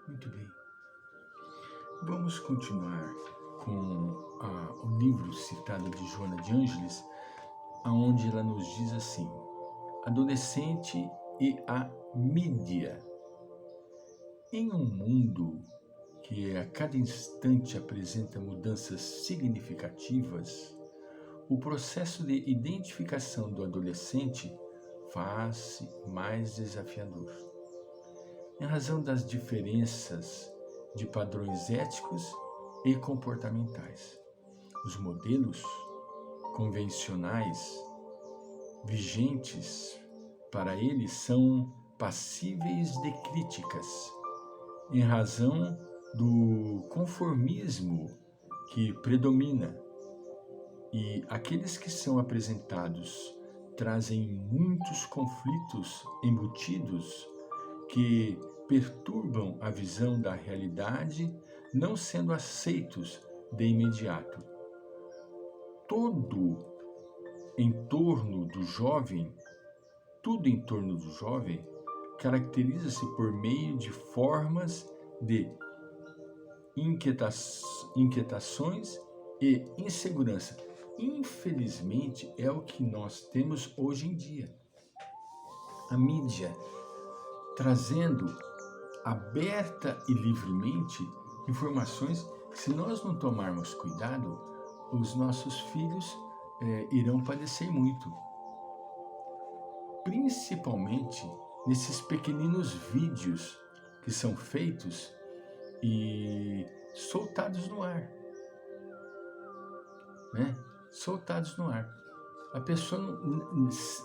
Muito bem. Vamos continuar com o livro citado de Joana de Ângeles, onde ela nos diz assim: adolescente e a mídia. Em um mundo que a cada instante apresenta mudanças significativas, o processo de identificação do adolescente faz-se mais desafiador. Em razão das diferenças de padrões éticos e comportamentais. Os modelos convencionais vigentes para ele são passíveis de críticas, em razão do conformismo que predomina, e aqueles que são apresentados trazem muitos conflitos embutidos que perturbam a visão da realidade, não sendo aceitos de imediato. Tudo em torno do jovem caracteriza-se por meio de formas de inquietações e insegurança. Infelizmente, é o que nós temos hoje em dia. A mídia trazendo aberta e livremente informações que, se nós não tomarmos cuidado, os nossos filhos irão padecer muito. Principalmente nesses pequeninos vídeos que são feitos e soltados no ar, né? Soltados no ar. A pessoa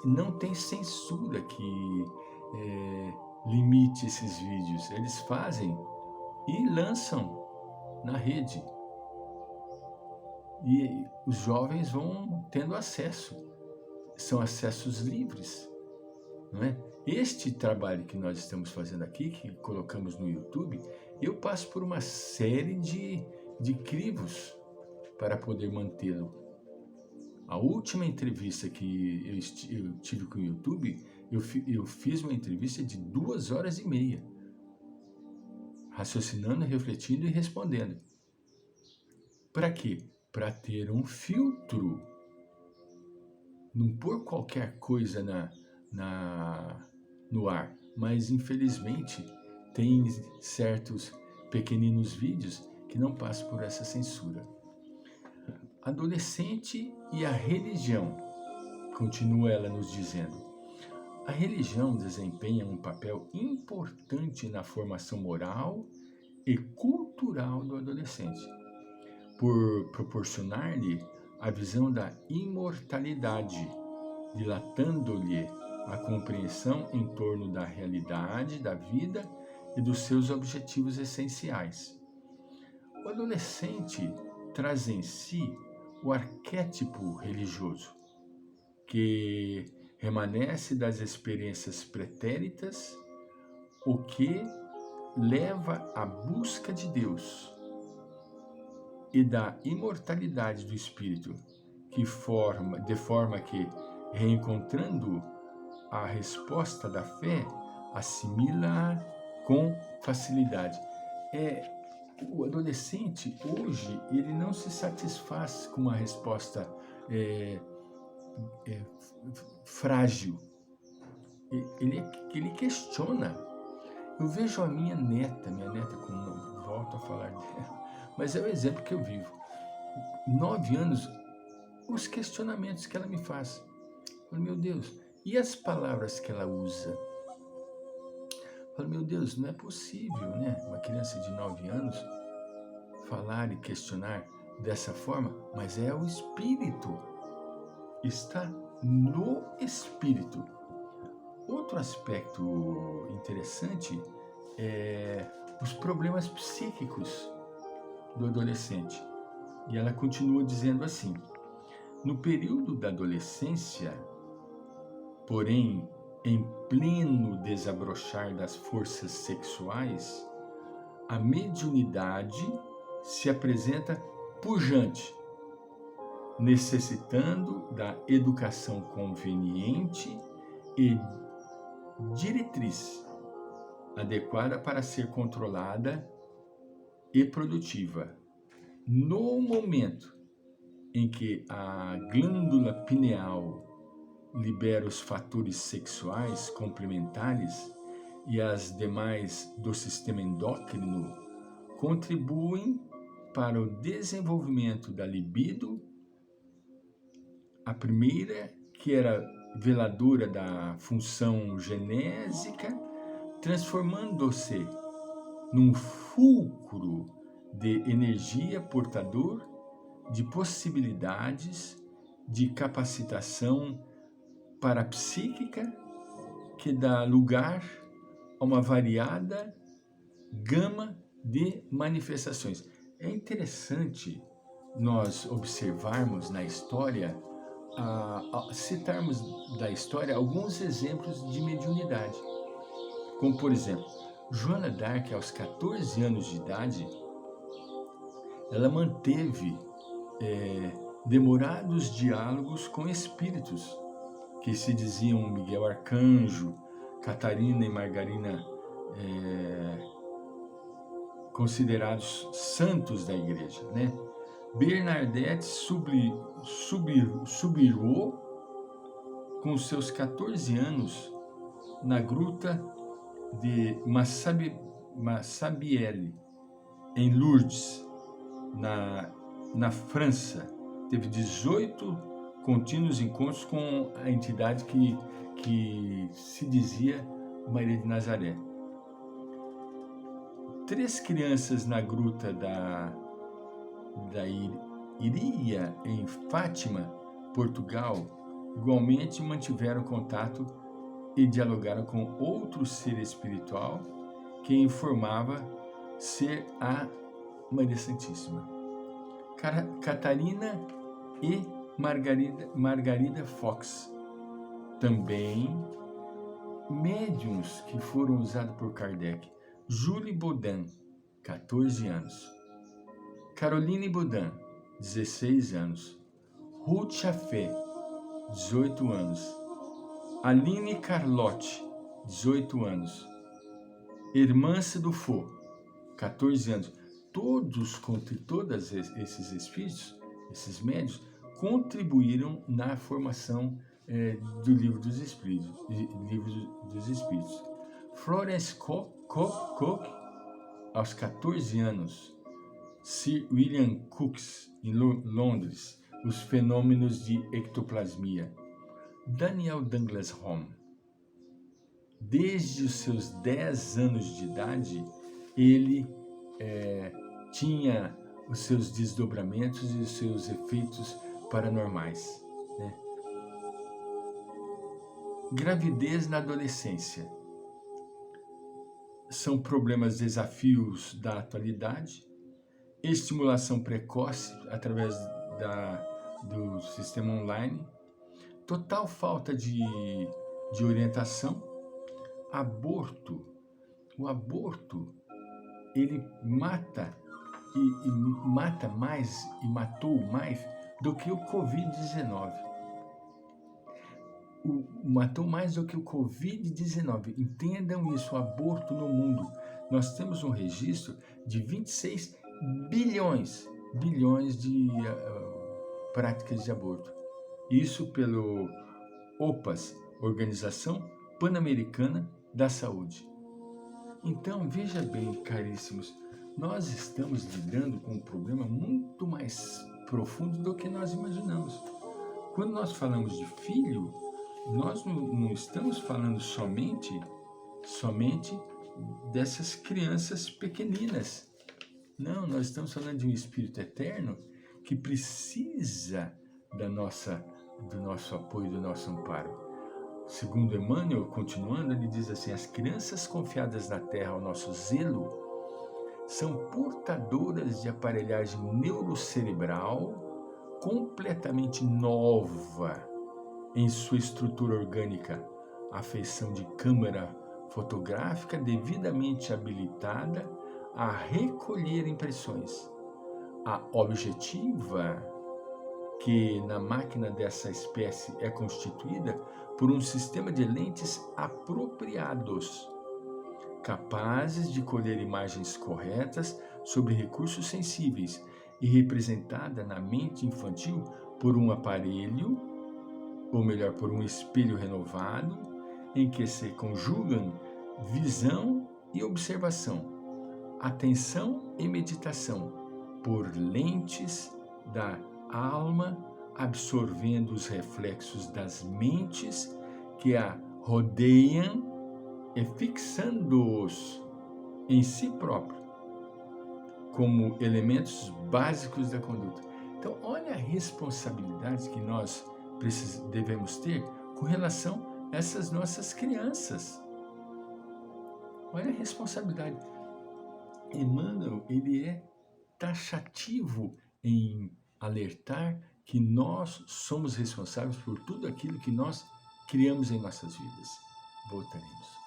não tem censura que limite esses vídeos. Eles fazem e lançam na rede. E os jovens vão tendo acesso. São acessos livres, não é? Este trabalho que nós estamos fazendo aqui, que colocamos no YouTube, eu passo por uma série de crivos para poder mantê-lo. A última entrevista que eu tive com o YouTube, eu fiz uma entrevista de 2 horas e meia, raciocinando, refletindo e respondendo. Para quê? Para ter um filtro. Não pôr qualquer coisa no ar, mas infelizmente tem certos pequeninos vídeos que não passam por essa censura. Adolescente e a religião, continua ela nos dizendo. A religião desempenha um papel importante na formação moral e cultural do adolescente, por proporcionar-lhe a visão da imortalidade, dilatando-lhe a compreensão em torno da realidade da vida e dos seus objetivos essenciais. O adolescente traz em si o arquétipo religioso, que remanesce das experiências pretéritas, o que leva à busca de Deus e da imortalidade do espírito, de forma que, reencontrando a resposta da fé, assimila-a com facilidade. O adolescente, hoje, ele não se satisfaz com uma resposta frágil. Ele questiona. Eu vejo a minha neta, como volto a falar dela, mas é o exemplo que eu vivo. 9 anos, os questionamentos que ela me faz. Falo, meu Deus, e as palavras que ela usa? Falo, meu Deus, não é possível, né? Uma criança de 9 anos falar e questionar dessa forma, mas é o espírito. Está no espírito. Outro aspecto interessante é os problemas psíquicos do adolescente. E ela continua dizendo assim: no período da adolescência, porém, em pleno desabrochar das forças sexuais, a mediunidade se apresenta pujante, necessitando da educação conveniente e diretriz. adequada para ser controlada e produtiva. No momento em que a glândula pineal libera os fatores sexuais complementares e as demais do sistema endócrino contribuem para o desenvolvimento da libido, a primeira, que era veladora da função genésica, transformando-se num fulcro de energia portador de possibilidades de capacitação parapsíquica que dá lugar a uma variada gama de manifestações. É interessante nós observarmos na história, citarmos da história alguns exemplos de mediunidade. Como, por exemplo, Joana d'Arc, aos 14 anos de idade, ela manteve demorados diálogos com espíritos que se diziam Miguel Arcanjo, Catarina e Margarina, considerados santos da igreja, né? Bernadette Soubirous, com seus 14 anos, na gruta de Massabielle, em Lourdes, na França, teve 18 contínuos encontros com a entidade que se dizia Maria de Nazaré. 3 crianças na gruta da Iria, em Fátima, Portugal, igualmente mantiveram contato e dialogaram com outro ser espiritual que informava ser a Maria Santíssima. Catarina e Margarida Fox, também médiuns que foram usados por Kardec. Julie Baudin, 14 anos. Caroline Baudin, 16 anos. Ruth Chaffé, 18 anos. Aline Carlotti, 18 anos. Hermance Dufault, 14 anos. Todos esses espíritos, esses médios, contribuíram na formação do Livro dos Espíritos. Florence Cook, aos 14 anos. Sir William Crookes, em Londres, os fenômenos de ectoplasmia. Daniel Douglas Home, desde os seus 10 anos de idade, ele tinha os seus desdobramentos e os seus efeitos paranormais, né? Gravidez na adolescência. São problemas, desafios da atualidade. Estimulação precoce através do sistema online. Total falta de orientação. Aborto. O aborto, ele mata mata mais e matou mais do que o Covid-19. Matou mais do que o Covid-19. Entendam isso, o aborto no mundo. Nós temos um registro de 26 bilhões de práticas de aborto. Isso pelo OPAS, Organização Pan-Americana da Saúde. Então, veja bem, caríssimos, nós estamos lidando com um problema muito mais profundo do que nós imaginamos. Quando nós falamos de filho, nós não estamos falando somente dessas crianças pequeninas. Não, nós estamos falando de um espírito eterno que precisa do nosso apoio, do nosso amparo. Segundo Emmanuel, continuando, ele diz assim: as crianças confiadas na terra ao nosso zelo são portadoras de aparelhagem neurocerebral completamente nova em sua estrutura orgânica, a feição de câmera fotográfica devidamente habilitada a recolher impressões. A objetiva, que na máquina dessa espécie é constituída por um sistema de lentes apropriados, capazes de colher imagens corretas sobre recursos sensíveis e representada na mente infantil por um aparelho, ou melhor, por um espelho renovado, em que se conjugam visão e observação, atenção e meditação, por lentes da alma, absorvendo os reflexos das mentes que a rodeiam e fixando-os em si próprio, como elementos básicos da conduta. Então, olha a responsabilidade que nós devemos ter com relação a essas nossas crianças. Olha a responsabilidade. Emmanuel, ele é taxativo em alertar que nós somos responsáveis por tudo aquilo que nós criamos em nossas vidas. Voltaremos.